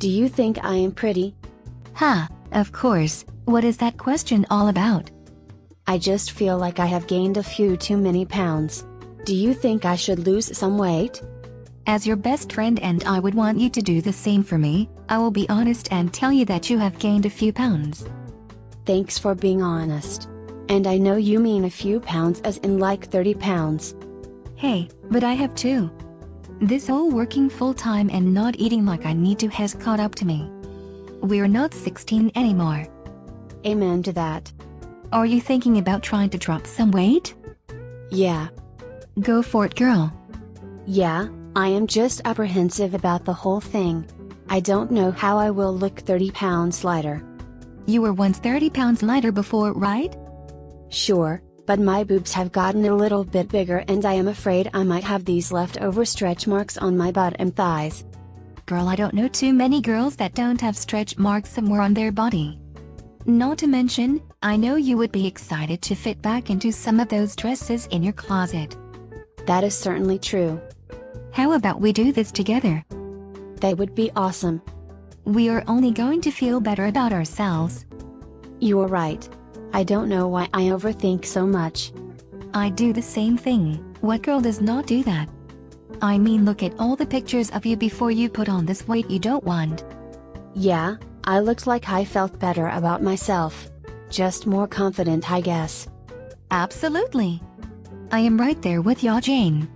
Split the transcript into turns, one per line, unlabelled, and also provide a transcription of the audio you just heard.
Do you think I am pretty?
Ha, of course. What is that question all about?
I just feel like I have gained a few too many pounds. Do you think I should lose some weight?
As your best friend and I would want you to do the same for me, I will be honest and tell you that you have gained a few pounds.
Thanks for being honest. And I know you mean a few pounds as in like 30 pounds.
Hey, but I have too. This whole working full-time and not eating like I need to has caught up to me. We're not 16 anymore.
Amen to that.
Are you thinking about trying to drop some weight?
Yeah.
Go for it, girl.
Yeah, I am just apprehensive about the whole thing. I don't know how I will look 30 pounds lighter.
You were once 30 pounds lighter before, right?
Sure, but my boobs have gotten a little bit bigger and I am afraid I might have these leftover stretch marks on my butt and thighs.
Girl, I don't know too many girls that don't have stretch marks somewhere on their body. Not to mention, I know you would be excited to fit back into some of those dresses in your closet.
That is certainly true.
How about we do this together?
That would be awesome.
We are only going to feel better about ourselves.
You are right. I don't know why I overthink so much.
I do the same thing. What girl does not do that? I mean, look at all the pictures of you before you put on this weight you don't want.
Yeah, I looked like I felt better about myself. Just more confident, I guess.
Absolutely. I am right there with ya, Jane.